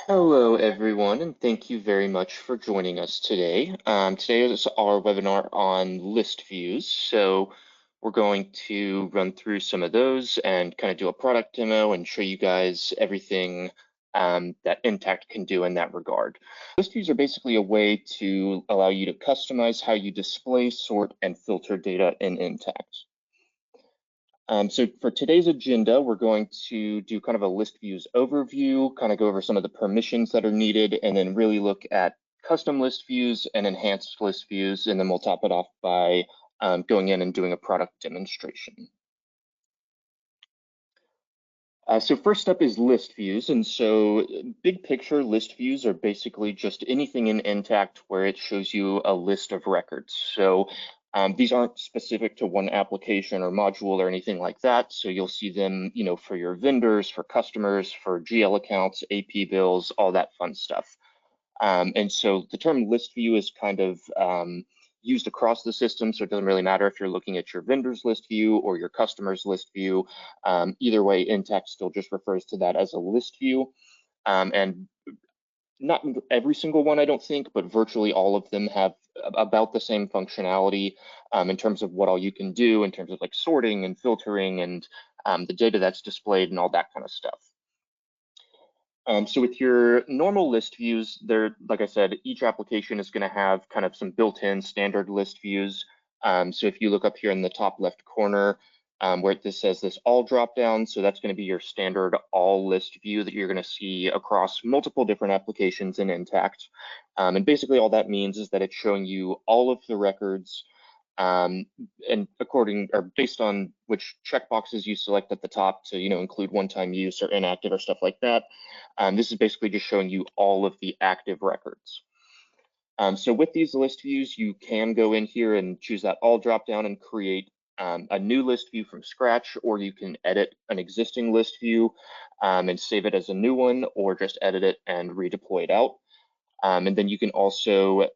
Hello, everyone, and thank you very much for joining us today. Today is our webinar on list views. So we're going to run through some of those and kind of do a product demo and show you guys everything that Intacct can do in that regard. List views are basically a way to allow you to customize how you display, sort, and filter data in Intacct. So for today's agenda, we're going to do kind of a list views overview, kind of go over some of the permissions that are needed, and then really look at custom list views and enhanced list views, and then we'll top it off by going in and doing a product demonstration. So first up is list views, and so big picture list views are basically just anything in Intacct where it shows you a list of records. So these aren't specific to one application or module or anything like that. So you'll see them, for your vendors, for customers, for GL accounts, AP bills, all that fun stuff. And so the term list view is kind of used across the system, so it doesn't really matter if you're looking at your vendor's list view or your customer's list view. Either way, Intacct still just refers to that as a list view. And not every single one, I don't think, but virtually all of them have about the same functionality in terms of what all you can do in terms of like sorting and filtering and the data that's displayed and all that kind of stuff. So with your normal list views, like I said, each application is going to have kind of some built-in standard list views. So if you look up here in the top left corner, where this says this all drop-down, so that's going to be your standard all list view that you're going to see across multiple different applications in Intacct. And basically all that means is that it's showing you all of the records and based on which checkboxes you select at the top to include one-time use or inactive or stuff like that. This is basically just showing you all of the active records. So with these list views, you can go in here and choose that all drop down and create a new list view from scratch, or you can edit an existing list view and save it as a new one, or just edit it and redeploy it out. And then you can also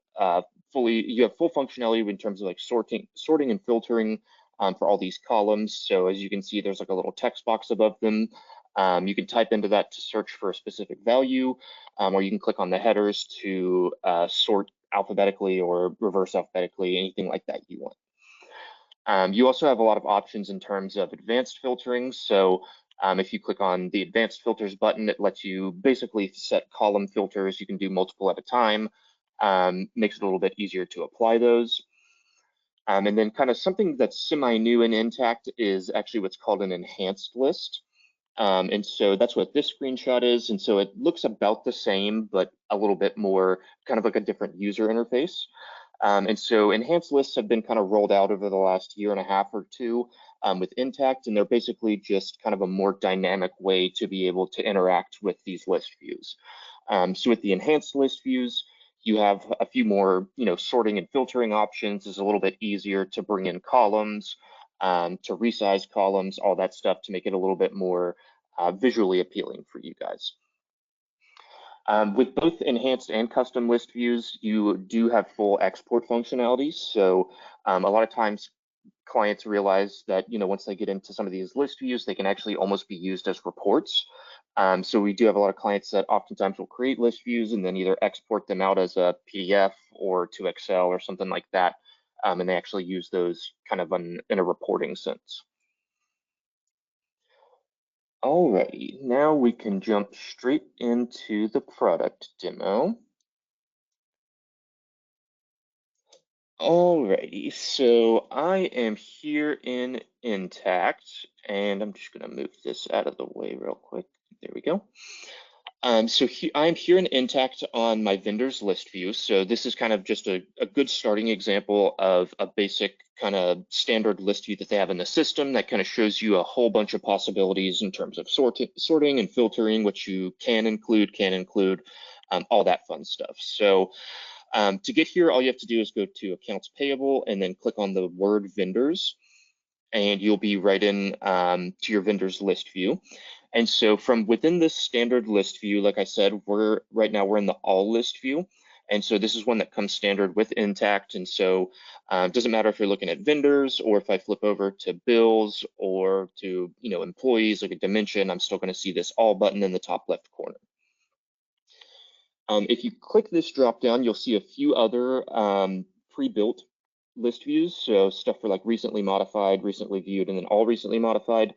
you have full functionality in terms of like sorting and filtering for all these columns. So as you can see, there's like a little text box above them. You can type into that to search for a specific value, or you can click on the headers to sort alphabetically or reverse alphabetically, anything like that you want. You also have a lot of options in terms of advanced filtering. So if you click on the advanced filters button, it lets you basically set column filters. You can do multiple at a time, makes it a little bit easier to apply those. And then kind of something that's semi-new in Intacct is actually what's called an enhanced list. And so that's what this screenshot is. And so it looks about the same, but a little bit more kind of like a different user interface. And so enhanced lists have been kind of rolled out over the last year and a half or two with Intacct, and they're basically just kind of a more dynamic way to be able to interact with these list views. So with the enhanced list views, you have a few more, sorting and filtering options. It's a little bit easier to bring in columns, to resize columns, all that stuff to make it a little bit more visually appealing for you guys. With both enhanced and custom list views, you do have full export functionality. So a lot of times clients realize that, once they get into some of these list views, they can actually almost be used as reports. So we do have a lot of clients that oftentimes will create list views and then either export them out as a PDF or to Excel or something like that. And they actually use those kind of in a reporting sense. Alrighty, now we can jump straight into the product demo. Alrighty, so I am here in Intacct, and I'm just gonna move this out of the way real quick. There we go. So I'm here in Intacct on my vendors list view. So this is kind of just a good starting example of a basic kind of standard list view that they have in the system that kind of shows you a whole bunch of possibilities in terms of sorting and filtering, which you can include, all that fun stuff. So to get here, all you have to do is go to accounts payable and then click on the word vendors, and you'll be right in to your vendors list view. And so from within this standard list view, like I said, right now we're in the all list view. And so this is one that comes standard with Intacct. And so it doesn't matter if you're looking at vendors or if I flip over to bills or to employees like a dimension, I'm still going to see this all button in the top left corner. If you click this drop down, you'll see a few other pre-built list views. So stuff for like recently modified, recently viewed, and then all recently modified.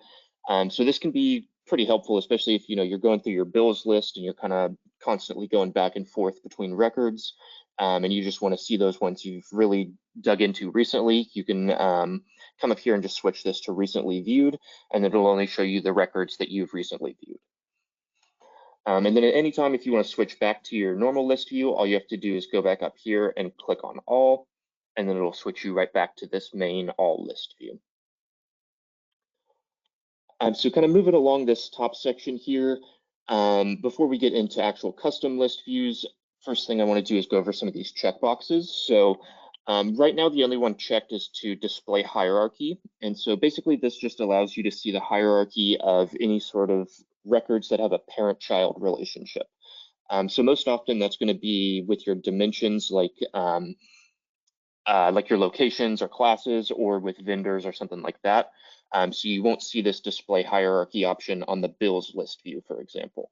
So this can be pretty helpful, especially if you're going through your bills list and you're kind of constantly going back and forth between records, and you just want to see those ones you've really dug into recently. You can come up here and just switch this to recently viewed, and it'll only show you the records that you've recently viewed. And then at any time, if you want to switch back to your normal list view, all you have to do is go back up here and click on all, and then it'll switch you right back to this main all list view. So kind of moving along this top section here, before we get into actual custom list views, first thing I want to do is go over some of these checkboxes. So right now, the only one checked is to display hierarchy. And so basically, this just allows you to see the hierarchy of any sort of records that have a parent-child relationship. So most often, that's going to be with your dimensions, like your locations or classes, or with vendors or something like that. So you won't see this display hierarchy option on the bills list view, for example.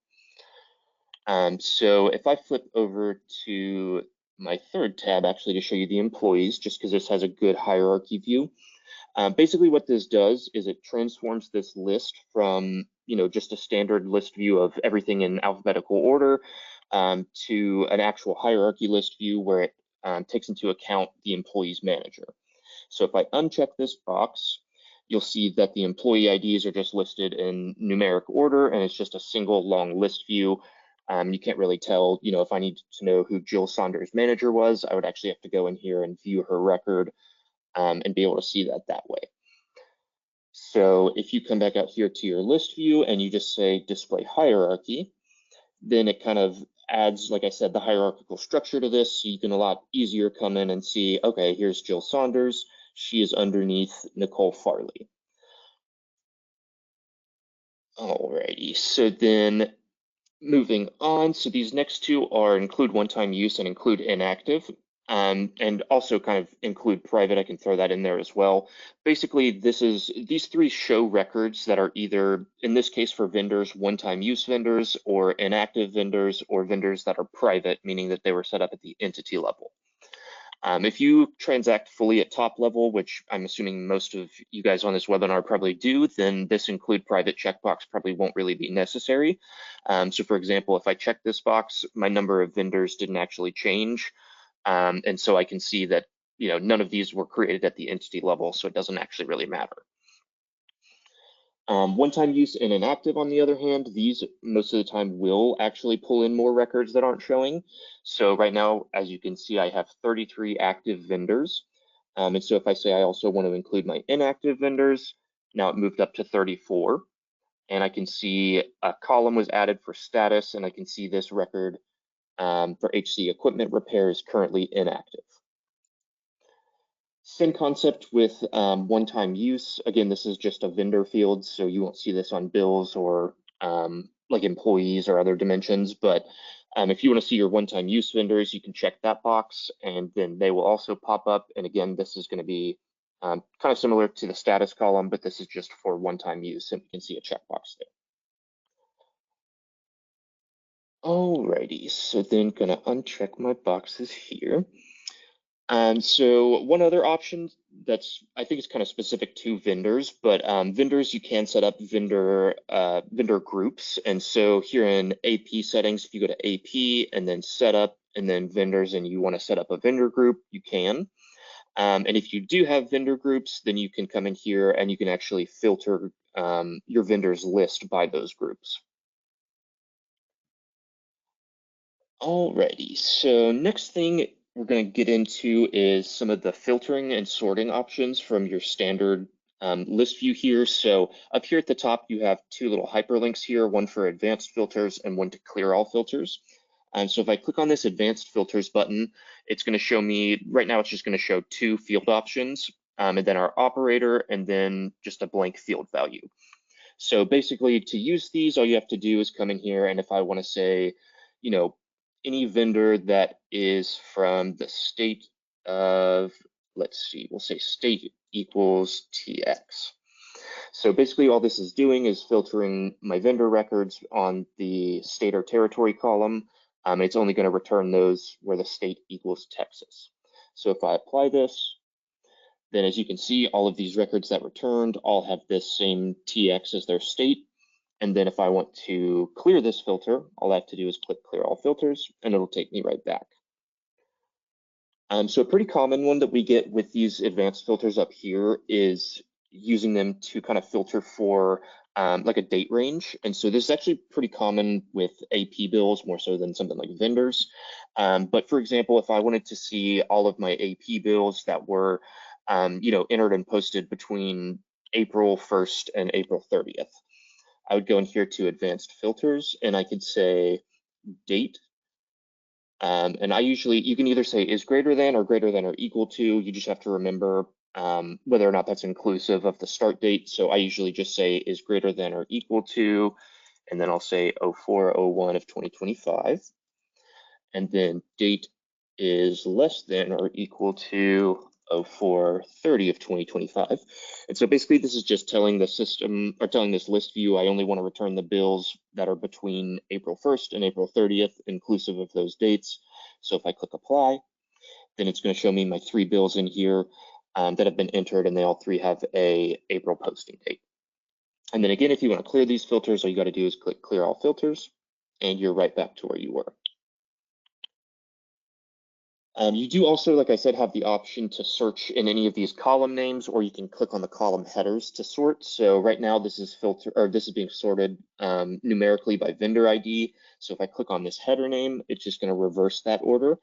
So if I flip over to my third tab, actually, to show you the employees, just because this has a good hierarchy view. Basically, what this does is it transforms this list from just a standard list view of everything in alphabetical order to an actual hierarchy list view where it takes into account the employee's manager. So if I uncheck this box, you'll see that the employee IDs are just listed in numeric order, and it's just a single long list view. You can't really tell, if I need to know who Jill Saunders' manager was, I would actually have to go in here and view her record and be able to see that way. So if you come back out here to your list view and you just say display hierarchy, then it kind of adds, like I said, the hierarchical structure to this, so you can a lot easier come in and see, okay, here's Jill Saunders. She is underneath Nicole Farley. Alrighty, so then moving on, so these next two are include one-time use and include inactive, and also kind of include private. I can throw that in there as well. Basically, these three show records that are either, in this case for vendors, one-time use vendors, or inactive vendors, or vendors that are private, meaning that they were set up at the entity level. If you transact fully at top level, which I'm assuming most of you guys on this webinar probably do, then this include private checkbox probably won't really be necessary. So for example, if I check this box, my number of vendors didn't actually change. And so I can see that none of these were created at the entity level, so it doesn't actually really matter. One-time use and inactive, on the other hand, these most of the time will actually pull in more records that aren't showing. So right now, as you can see, I have 33 active vendors. And so if I say I also want to include my inactive vendors, now it moved up to 34. And I can see a column was added for status, and I can see this record for HC equipment repair is currently inactive. Same concept with one-time use. Again, this is just a vendor field, so you won't see this on bills or like employees or other dimensions. But if you want to see your one-time use vendors, you can check that box, and then they will also pop up. And again, this is going to be kind of similar to the status column, but this is just for one-time use, and you can see a checkbox there. Alrighty, so then gonna uncheck my boxes here. So one other option that's, I think, is kind of specific to vendors, but vendors, you can set up vendor groups. And so here in AP settings, if you go to AP and then setup and then vendors, and you want to set up a vendor group, you can. And if you do have vendor groups, then you can come in here and you can actually filter your vendors list by those groups. Alrighty, so next thing we're going to get into is some of the filtering and sorting options from your standard list view here. So up here at the top, you have two little hyperlinks here, one for advanced filters and one to clear all filters. So if I click on this advanced filters button, it's going to show me, right now it's just going to show two field options, and then our operator, and then just a blank field value. So basically, to use these, all you have to do is come in here, and if I want to say, any vendor that is from the state of, let's see, we'll say state equals TX. So basically all this is doing is filtering my vendor records on the state or territory column, It's only going to return those where the state equals Texas. So if I apply this, then as you can see, all of these records that returned all have this same TX as their state. And then if I want to clear this filter, all I have to do is click clear all filters, and it'll take me right back. So a pretty common one that we get with these advanced filters up here is using them to kind of filter for like a date range. And so this is actually pretty common with AP bills, more so than something like vendors. But for example, if I wanted to see all of my AP bills that were entered and posted between April 1st and April 30th, I would go in here to advanced filters, and I could say date. And you can either say is greater than or equal to. You just have to remember whether or not that's inclusive of the start date. So I usually just say is greater than or equal to, and then I'll say 04/01 of 2025. And then date is less than or equal to 04/30 of 2025. And so basically this is just telling the system, or telling this list view, I only want to return the bills that are between April 1st and April 30th, inclusive of those dates. So if I click apply, then it's going to show me my 3 bills in here that have been entered, and they all 3 have a April posting date. And then again, if you want to clear these filters, all you got to do is click clear all filters, and you're right back to where you were. You do also, like I said, have the option to search in any of these column names, or you can click on the column headers to sort. So right now this is being sorted numerically by vendor ID. So if I click on this header name, it's just going to reverse that order.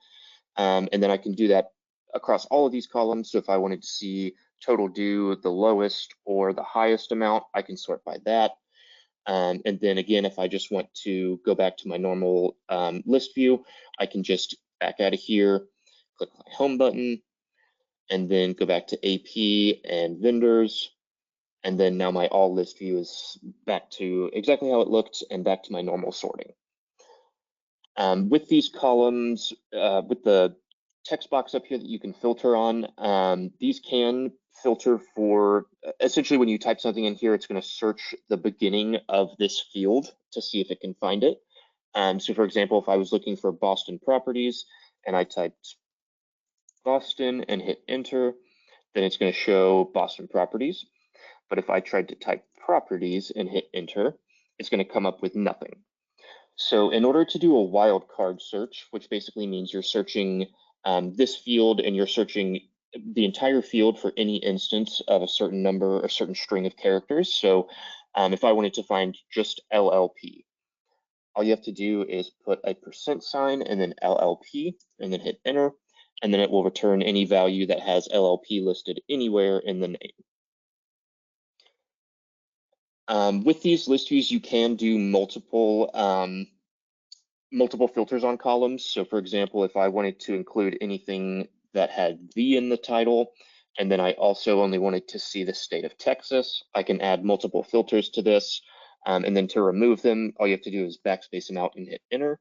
And then I can do that across all of these columns. So if I wanted to see total due, the lowest or the highest amount, I can sort by that. And then again, if I just want to go back to my normal list view, I can just back out of here, click my home button, and then go back to AP and vendors. And then now my all list view is back to exactly how it looked and back to my normal sorting. With these columns, with the text box up here that you can filter on, these can filter for, essentially when you type something in here, it's going to search the beginning of this field to see if it can find it. So for example, if I was looking for Boston properties and I typed Boston and hit enter, then it's going to show Boston properties. But if I tried to type properties and hit enter, it's going to come up with nothing. So in order to do a wildcard search, which basically means you're searching this field and you're searching the entire field for any instance of a certain number, a certain string of characters. So if I wanted to find just LLP, all you have to do is put a % and then LLP and then hit enter, and then it will return any value that has LLP listed anywhere in the name. With these list views, you can do multiple filters on columns. So for example, if I wanted to include anything that had V in the title, and then I also only wanted to see the state of Texas, I can add multiple filters to this. And then to remove them, all you have to do is backspace them out and hit enter.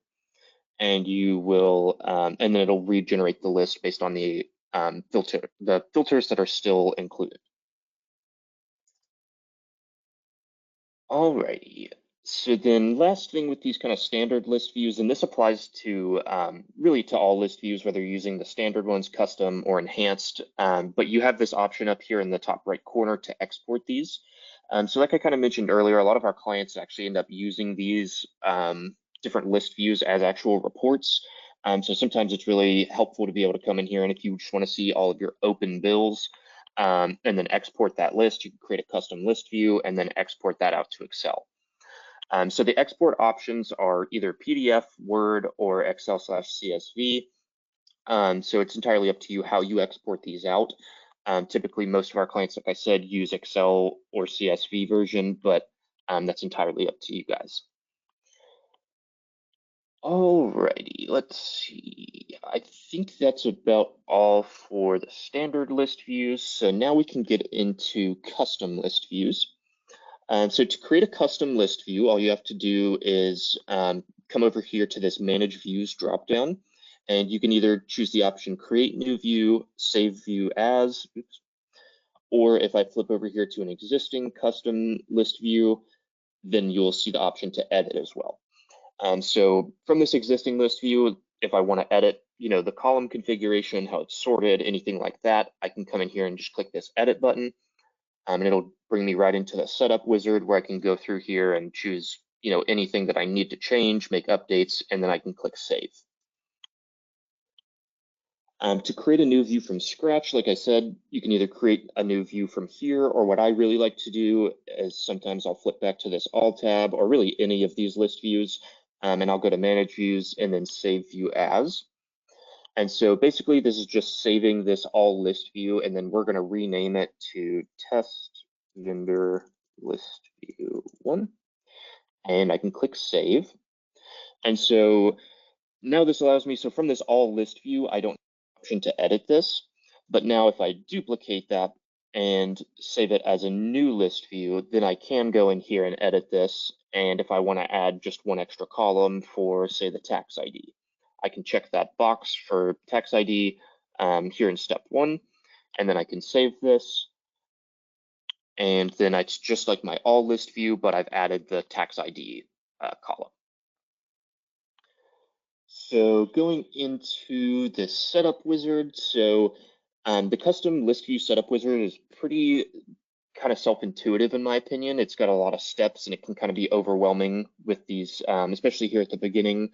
And you will, and then it'll regenerate the list based on the filters that are still included. Alrighty. So then last thing with these kind of standard list views, and this applies to really to all list views, whether you're using the standard ones, custom or enhanced, but you have this option up here in the top right corner to export these. So like I kind of mentioned earlier, a lot of our clients actually end up using these different list views as actual reports. So sometimes it's really helpful to be able to come in here, and if you just want to see all of your open bills, and then export that list, you can create a custom list view and then export that out to Excel. So the export options are either PDF, Word, or Excel/CSV. So it's entirely up to you how you export these out. Typically, most of our clients, like I said, use Excel or CSV version, but that's entirely up to you guys. Alrighty, let's see. I think that's about all for the standard list views. So now we can get into custom list views. So to create a custom list view, all you have to do is come over here to this Manage Views dropdown, and you can either choose the option Create New View, Save View As, or if I flip over here to an existing custom list view, then you'll see the option to edit as well. So from this existing list view, if I want to edit, the column configuration, how it's sorted, anything like that, I can come in here and just click this edit button. And it'll bring me right into the setup wizard where I can go through here and choose, anything that I need to change, make updates, and then I can click save. To create a new view from scratch, like I said, you can either create a new view from here, or what I really like to do is sometimes I'll flip back to this all tab, or really any of these list views, and I'll go to manage views and then save view as. And so basically this is just saving this all list view, and then we're going to rename it to test vendor list view 1, and I can click save. And so now this allows me, so from this all list view, I don't have the option to edit this, but now if I duplicate that and save it as a new list view, then I can go in here and edit this. And if I want to add just one extra column for, say, the tax ID, I can check that box for tax ID here in step 1, and then I can save this. And then it's just like my all list view, but I've added the tax ID column. So going into the setup wizard, so the custom list view setup wizard is pretty kind of self-intuitive in my opinion. It's got a lot of steps and it can kind of be overwhelming with these, especially here at the beginning,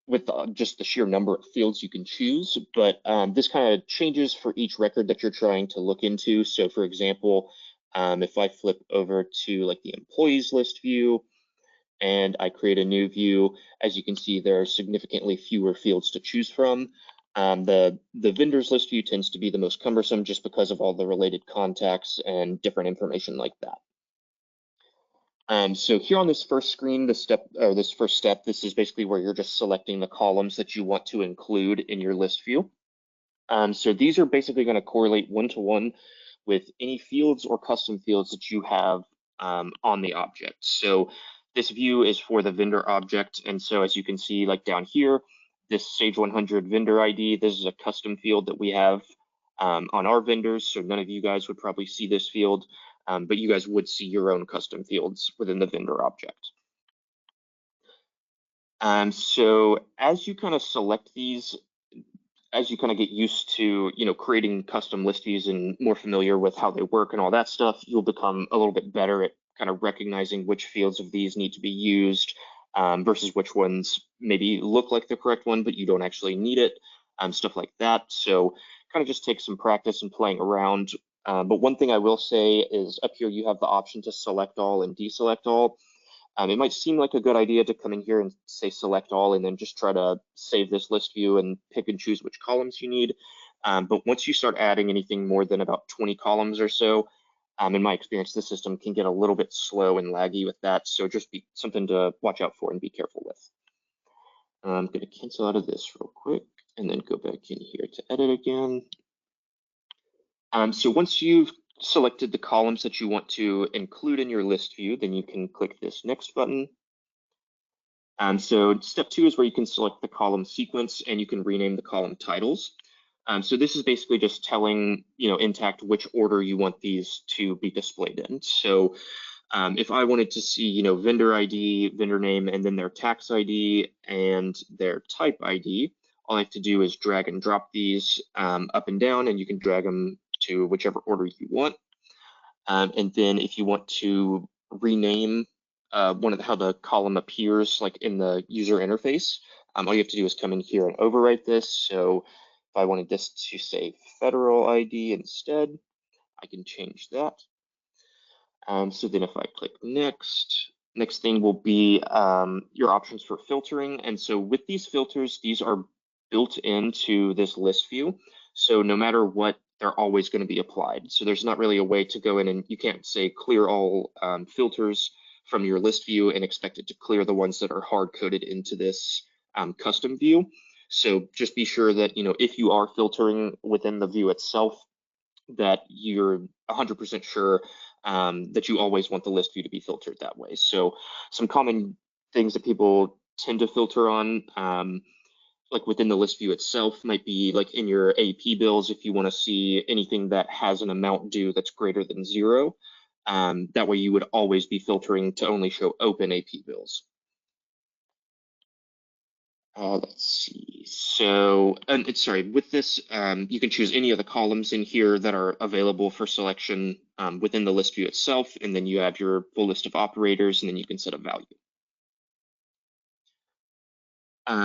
with just the sheer number of fields you can choose. But this kind of changes for each record that you're trying to look into. So for example, if I flip over to like the employees list view, and I create a new view, as you can see, there are significantly fewer fields to choose from. The vendors list view tends to be the most cumbersome just because of all the related contacts and different information like that. So here on this first screen, this first step, this is basically where you're just selecting the columns that you want to include in your list view. So these are basically going to correlate one-to-one with any fields or custom fields that you have on the object. So this view is for the vendor object. And so as you can see, like down here, this Sage 100 vendor ID, this is a custom field that we have on our vendors. So none of you guys would probably see this field, but you guys would see your own custom fields within the vendor object. So as you kind of select these, as you kind of get used to, creating custom list views and more familiar with how they work and all that stuff, you'll become a little bit better at kind of recognizing which fields of these need to be used versus which ones maybe look like the correct one, but you don't actually need it, stuff like that. So kind of just take some practice and playing around. But one thing I will say is up here, you have the option to select all and deselect all. It might seem like a good idea to come in here and say select all and then just try to save this list view and pick and choose which columns you need. But once you start adding anything more than about 20 columns or so, in my experience, the system can get a little bit slow and laggy with that. So just be something to watch out for and be careful with. I'm going to cancel out of this real quick and then go back in here to edit again. So once you've selected the columns that you want to include in your list view, then you can click this next button. So step 2 is where you can select the column sequence and you can rename the column titles. So this is basically just telling, Intacct which order you want these to be displayed in. So if I wanted to see, vendor ID, vendor name, and then their tax ID and their type ID, all I have to do is drag and drop these up and down, and you can drag them to whichever order you want. And then if you want to rename how the column appears like in the user interface, all you have to do is come in here and overwrite this. So if I wanted this to say federal ID instead, I can change that. So then if I click next thing will be your options for filtering. And so with these filters, these are built into this list view. So no matter what, they're always going to be applied. So there's not really a way to go in and you can't say clear all filters from your list view and expect it to clear the ones that are hard coded into this custom view. So just be sure that, if you are filtering within the view itself, that you're 100% sure that you always want the list view to be filtered that way. So some common things that people tend to filter on, like within the list view itself, might be like in your AP bills, if you want to see anything that has an amount due that's greater than 0. That way you would always be filtering to only show open AP bills. Let's see. So, and sorry, with this, you can choose any of the columns in here that are available for selection within the list view itself, and then you have your full list of operators, and then you can set a value.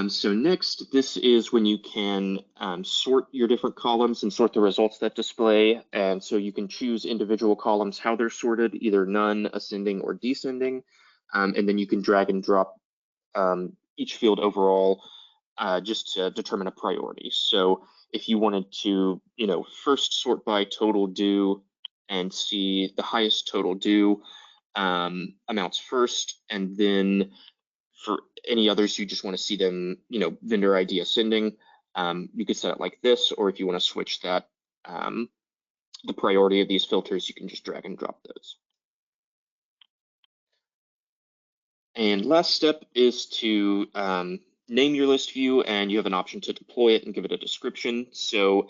So next, this is when you can sort your different columns and sort the results that display. And so you can choose individual columns, how they're sorted, either none, ascending, or descending. And then you can drag and drop each field overall just to determine a priority. So if you wanted to, first sort by total due and see the highest total due amounts first, and then for any others, you just want to see them, vendor ID ascending. You could set it like this, or if you want to switch that, the priority of these filters, you can just drag and drop those. And last step is to name your list view, and you have an option to deploy it and give it a description. So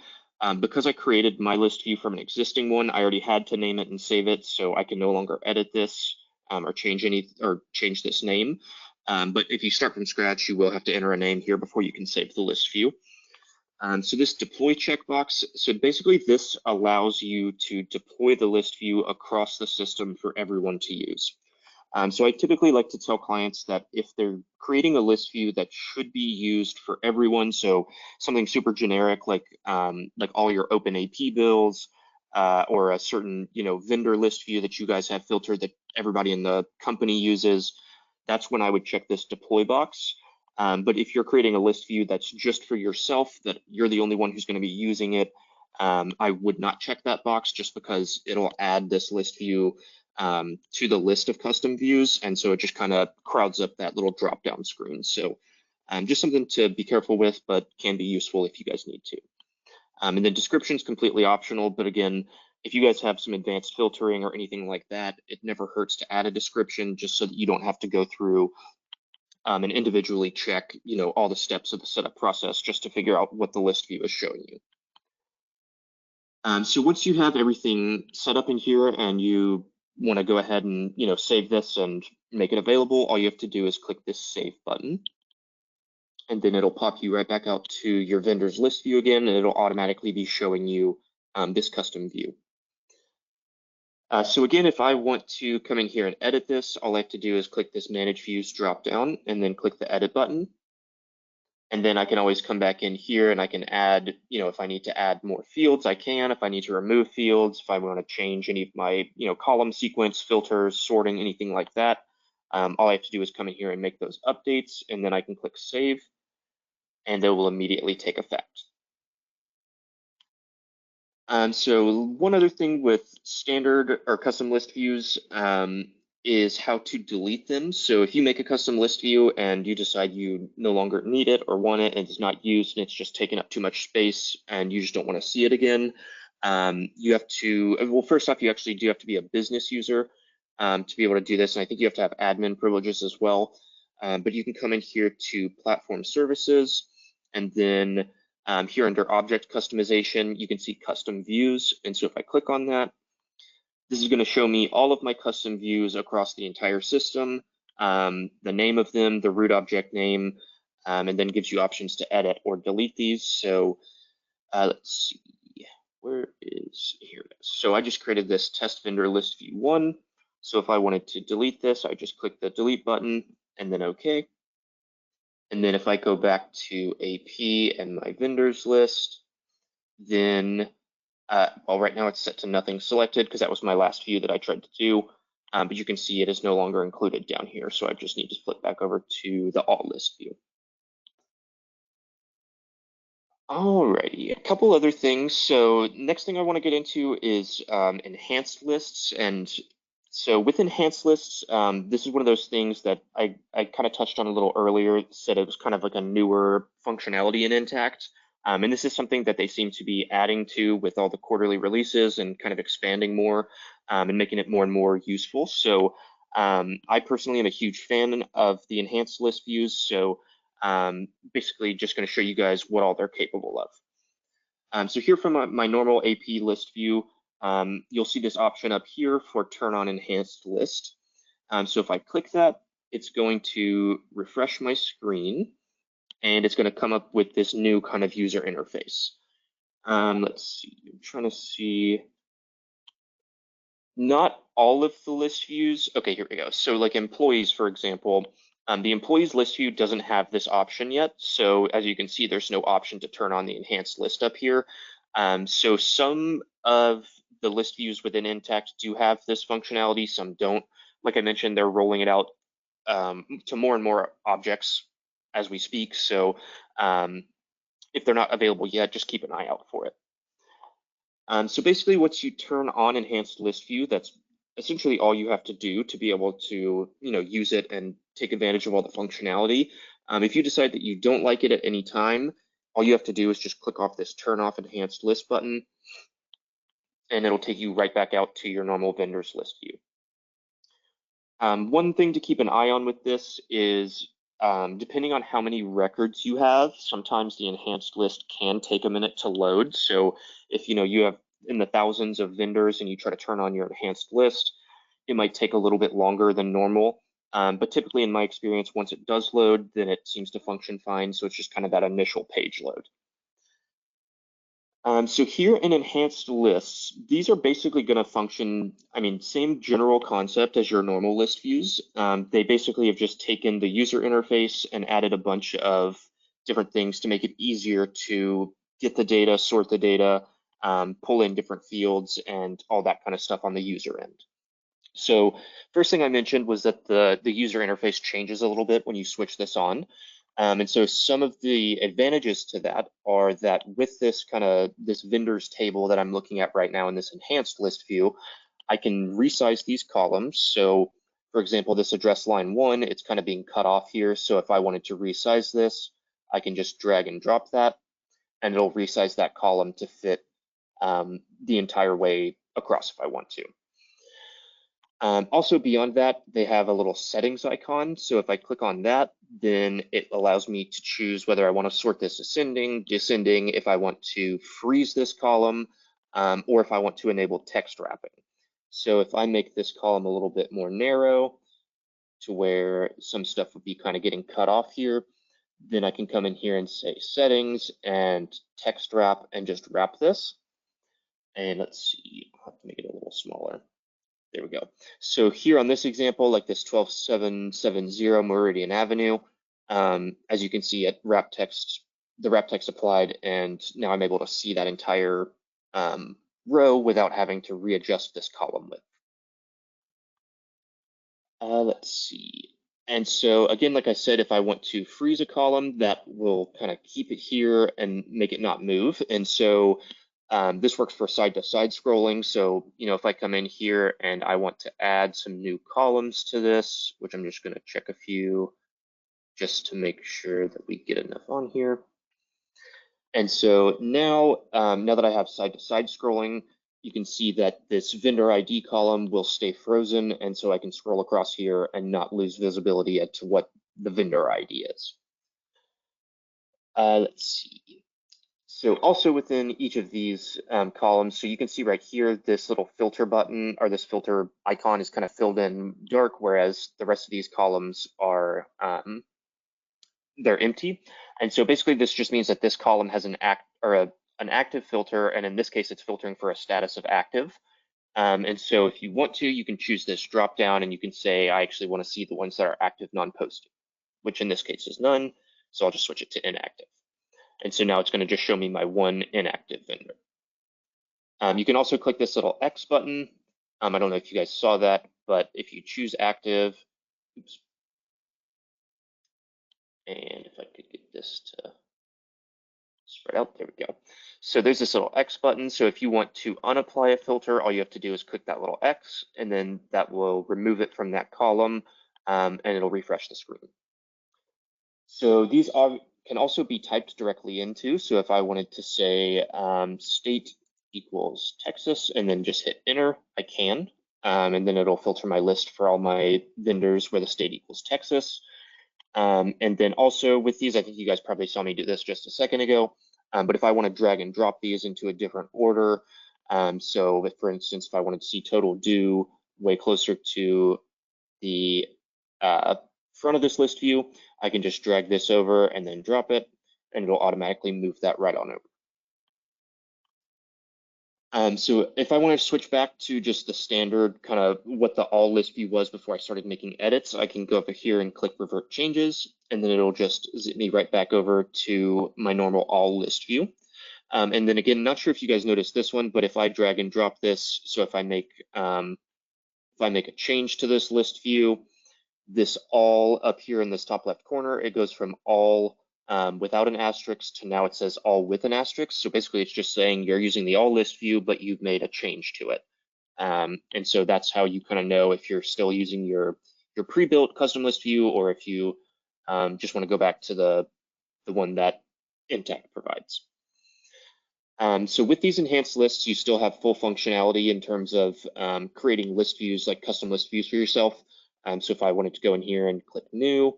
because I created my list view from an existing one, I already had to name it and save it, so I can no longer edit this or change this name. But if you start from scratch, you will have to enter a name here before you can save the list view. So this deploy checkbox, so basically this allows you to deploy the list view across the system for everyone to use. So I typically like to tell clients that if they're creating a list view that should be used for everyone, so something super generic like all your open AP bills or a certain vendor list view that you guys have filtered that everybody in the company uses, that's when I would check this deploy box. But if you're creating a list view that's just for yourself, that you're the only one who's going to be using it, I would not check that box just because it'll add this list view to the list of custom views. And so it just kind of crowds up that little drop down screen. So just something to be careful with, but can be useful if you guys need to. And then description is completely optional. But again, if you guys have some advanced filtering or anything like that, it never hurts to add a description just so that you don't have to go through and individually check, all the steps of the setup process just to figure out what the list view is showing you. So once you have everything set up in here and you want to go ahead and save this and make it available, all you have to do is click this save button, and then it'll pop you right back out to your vendor's list view again, and it'll automatically be showing you this custom view. So again, if I want to come in here and edit this, all I have to do is click this manage views drop down and then click the edit button. And then I can always come back in here and I can add, if I need to add more fields, I can. If I need to remove fields, if I want to change any of my, column sequence, filters, sorting, anything like that, all I have to do is come in here and make those updates, and then I can click save, and they will immediately take effect. So one other thing with standard or custom list views is how to delete them. So if you make a custom list view and you decide you no longer need it or want it and it's not used and it's just taking up too much space and you just don't want to see it again, you have to, well, first off, you actually do have to be a business user to be able to do this. And I think you have to have admin privileges as well. But you can come in here to platform services, and then here under object customization, you can see custom views. And so if I click on that, this is going to show me all of my custom views across the entire system, the name of them, the root object name, and then gives you options to edit or delete these. So let's see, where is, here it is. So I just created this test vendor list view 1. So if I wanted to delete this, I just click the delete button and then OK. And then if I go back to AP and my vendors list, then, well, right now it's set to nothing selected because that was my last view that I tried to do. But you can see it is no longer included down here. So I just need to flip back over to the all list view. Alrighty, a couple other things. So next thing I want to get into is enhanced lists. And so with enhanced lists, this is one of those things that I kind of touched on a little earlier, said it was kind of like a newer functionality in Intacct. And this is something that they seem to be adding to with all the quarterly releases and kind of expanding more and making it more and more useful. So I personally am a huge fan of the enhanced list views. So basically just going to show you guys what all they're capable of. So here from my normal AP list view, you'll see this option up here for turn on enhanced list. So if I click that, it's going to refresh my screen. and it's going to come up with this new kind of user interface. Let's see, I'm trying to see. Not all of the list views. Okay, here we go. So like employees, for example, the employees list view doesn't have this option yet. So as you can see, there's no option to turn on the enhanced list up here. So some of the list views within Intacct do have this functionality, some don't. Like I mentioned, they're rolling it out to more and more objects as we speak. So if they're not available yet, just keep an eye out for it. So basically, once you turn on enhanced list view, that's essentially all you have to do to be able to, use it and take advantage of all the functionality. If you decide that you don't like it at any time, all you have to do is just click off this turn off enhanced list button, and it'll take you right back out to your normal vendors list view. One thing to keep an eye on with this is depending on how many records you have, sometimes the enhanced list can take a minute to load. So if you have in the thousands of vendors and you try to turn on your enhanced list, it might take a little bit longer than normal. But typically in my experience, once it does load, then it seems to function fine. So it's just kind of that initial page load. So here in enhanced lists, these are basically going to function, same general concept as your normal list views. They basically have just taken the user interface and added a bunch of different things to make it easier to get the data, sort the data, pull in different fields, and all that kind of stuff on the user end. So first thing I mentioned was that the user interface changes a little bit when you switch this on. And so some of the advantages to that are that with this this vendors table that I'm looking at right now in this enhanced list view, I can resize these columns. So for example, this address line 1, it's kind of being cut off here. So if I wanted to resize this, I can just drag and drop that, and it'll resize that column to fit the entire way across if I want to. Also beyond that, they have a little settings icon. So if I click on that, then it allows me to choose whether I want to sort this ascending, descending, if I want to freeze this column, or if I want to enable text wrapping. So if I make this column a little bit more narrow to where some stuff would be kind of getting cut off here, then I can come in here and say settings and text wrap and just wrap this. And let's see, I'll have to make it a little smaller. There we go. So here on this example, like this 12770 Meridian Avenue, as you can see, the wrap text applied, and now I'm able to see that entire row without having to readjust this column width. Let's see. And so again, like I said, if I want to freeze a column, that will kind of keep it here and make it not move. And so this works for side-to-side scrolling. So, if I come in here and I want to add some new columns to this, which I'm just going to check a few just to make sure that we get enough on here. And so now, now that I have side-to-side scrolling, you can see that this vendor ID column will stay frozen. And so I can scroll across here and not lose visibility as to what the vendor ID is. Let's see. So also within each of these columns, so you can see right here, this little filter button or this filter icon is kind of filled in dark, whereas the rest of these columns are, they're empty. And so basically this just means that this column has an active filter, and in this case, it's filtering for a status of active. And so if you want to, you can choose this drop down and you can say, I actually want to see the ones that are active non-posted, which in this case is none. So I'll just switch it to inactive. And so now it's going to just show me my one inactive vendor. You can also click this little X button. I don't know if you guys saw that, but if you choose active, oops. And if I could get this to spread out, there we go. So there's this little X button. So if you want to unapply a filter, all you have to do is click that little X, and then that will remove it from that column, and it'll refresh the screen. So these can also be typed directly into. So if I wanted to say state equals Texas and then just hit enter, I can. And then it'll filter my list for all my vendors where the state equals Texas. And then also with these, I think you guys probably saw me do this just a second ago. But if I want to drag and drop these into a different order, so if, for instance, if I wanted to see total due way closer to the front of this list view, I can just drag this over and then drop it, and it'll automatically move that right on over. So if I want to switch back to just the standard kind of what the all list view was before I started making edits, I can go over here and click revert changes, and then it'll just zip me right back over to my normal all list view. And then again, not sure if you guys noticed this one, but if I drag and drop this, so if I make a change to this list view, this all up here in this top left corner, it goes from all without an asterisk to now it says all with an asterisk. So basically it's just saying you're using the all list view, but you've made a change to it. And so that's how you kind of know if you're still using your pre-built custom list view, or if you just want to go back to the one that Intacct provides. So with these enhanced lists, you still have full functionality in terms of creating list views, like custom list views for yourself. So if I wanted to go in here and click new,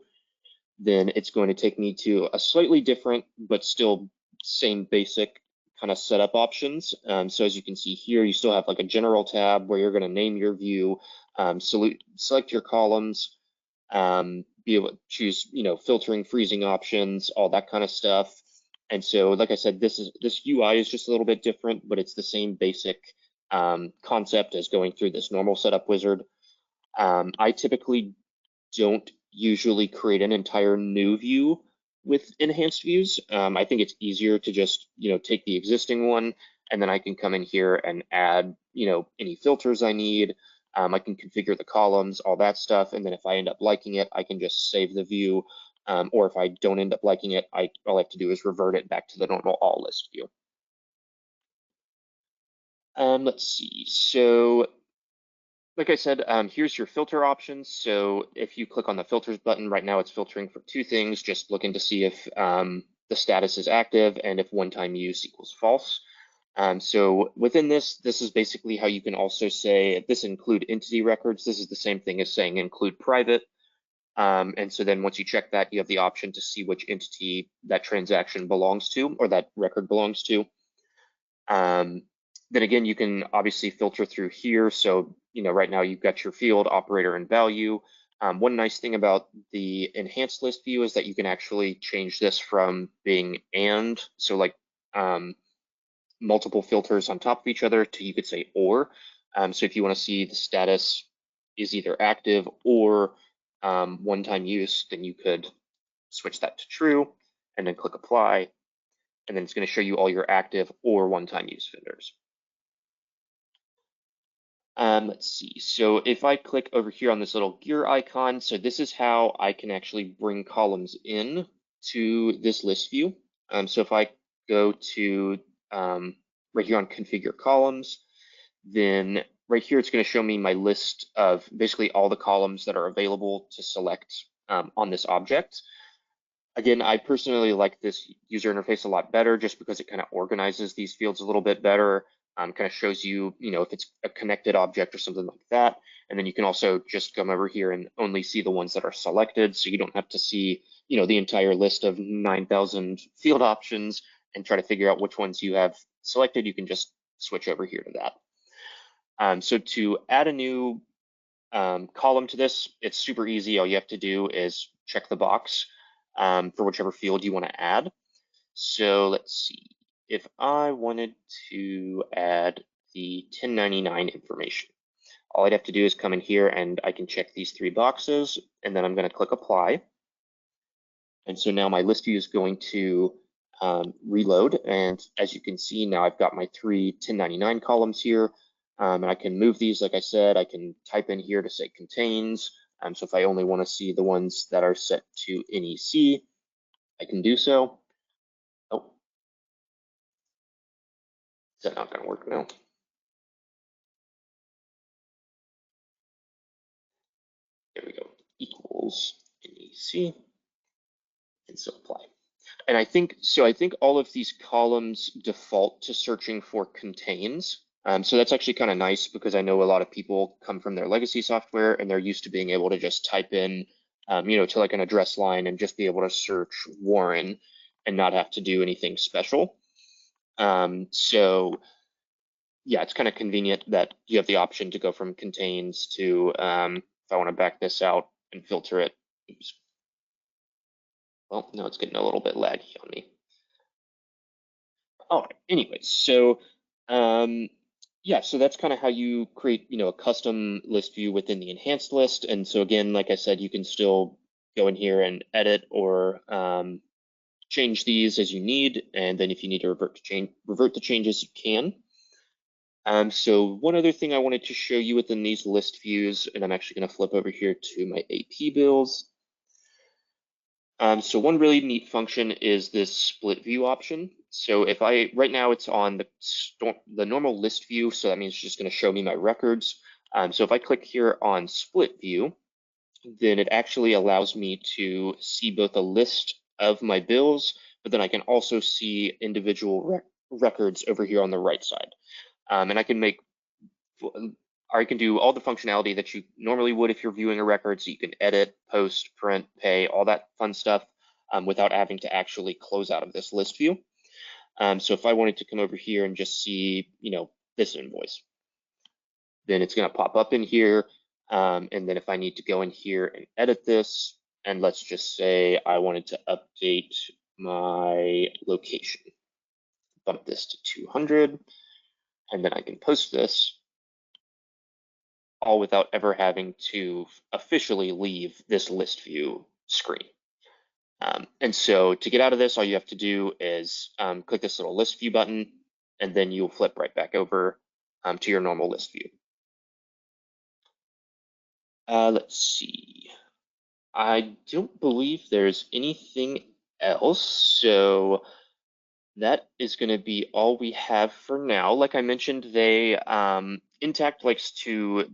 then it's going to take me to a slightly different, but still same basic kind of setup options. So as you can see here, you still have like a general tab where you're going to name your view, select your columns, be able to choose, filtering, freezing options, all that kind of stuff. And so, like I said, this UI is just a little bit different, but it's the same basic concept as going through this normal setup wizard. I typically don't usually create an entire new view with enhanced views. I think it's easier to just, take the existing one, and then I can come in here and add, any filters I need. I can configure the columns, all that stuff. And then if I end up liking it, I can just save the view. Or if I don't end up liking it, all I have to do is revert it back to the normal all list view. Let's see. So like I said, here's your filter options. So if you click on the filters button, right now it's filtering for two things, just looking to see if the status is active and if one-time use equals false. So within this is basically how you can also say, if this include entity records, this is the same thing as saying include private. And so then once you check that, you have the option to see which entity that transaction belongs to, or that record belongs to. Then again, you can obviously filter through here. So, right now you've got your field, operator, and value. One nice thing about the enhanced list view is that you can actually change this from being and, so like multiple filters on top of each other, to you could say or. So if you want to see the status is either active or one-time use, then you could switch that to true and then click apply. And then it's going to show you all your active or one-time use vendors. Let's see. So if I click over here on this little gear icon, so this is how I can actually bring columns in to this list view. So if I go to right here on configure columns, then right here it's going to show me my list of basically all the columns that are available to select on this object. Again, I personally like this user interface a lot better just because it kind of organizes these fields a little bit better. Kind of shows you, if it's a connected object or something like that. And then you can also just come over here and only see the ones that are selected. So you don't have to see, the entire list of 9,000 field options and try to figure out which ones you have selected. You can just switch over here to that. So to add a new column to this, it's super easy. All you have to do is check the box for whichever field you want to add. So let's see. If I wanted to add the 1099 information, all I'd have to do is come in here and I can check these three boxes, and then I'm going to click apply. And so now my list view is going to reload. And as you can see, now I've got my three 1099 columns here. And I can move these, like I said, I can type in here to say contains. So if I only want to see the ones that are set to NEC, I can do so. Oh, is that not going to work now? There we go, equals NEC, and so apply. And I think all of these columns default to searching for contains. So that's actually kind of nice because I know a lot of people come from their legacy software and they're used to being able to just type in, to like an address line and just be able to search Warren and not have to do anything special. So yeah, it's kind of convenient that you have the option to go from contains to, if I want to back this out and filter it, oops, Well, now it's getting a little bit laggy on me. All right. Anyways, so um, yeah, so that's kind of how you create, a custom list view within the enhanced list. And so again, like I said, you can still go in here and edit or change these as you need. And then if you need to revert the changes, you can. So one other thing I wanted to show you within these list views, and I'm actually going to flip over here to my AP bills. So one really neat function is this split view option. So if right now it's on the normal list view, so that means it's just going to show me my records. So if I click here on split view, then it actually allows me to see both a list of my bills, but then I can also see individual records over here on the right side. And I can do all the functionality that you normally would if you're viewing a record. So you can edit, post, print, pay, all that fun stuff without having to actually close out of this list view. So if I wanted to come over here and just see, this invoice, then it's going to pop up in here. And then if I need to go in here and edit this, and let's just say I wanted to update my location, bump this to 200, and then I can post this all without ever having to officially leave this list view screen. And so to get out of this, all you have to do is click this little list view button, and then you'll flip right back over to your normal list view. Let's see. I don't believe there's anything else. So that is going to be all we have for now. Like I mentioned, Intacct likes to,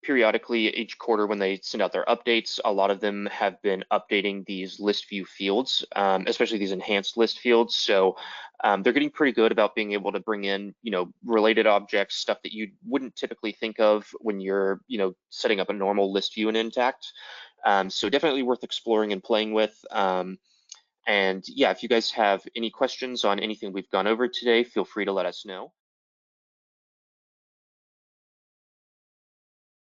periodically each quarter when they send out their updates, a lot of them have been updating these list view fields, especially these enhanced list fields. So they're getting pretty good about being able to bring in, related objects, stuff that you wouldn't typically think of when you're, setting up a normal list view in Intacct. So definitely worth exploring and playing with. And yeah, if you guys have any questions on anything we've gone over today, feel free to let us know.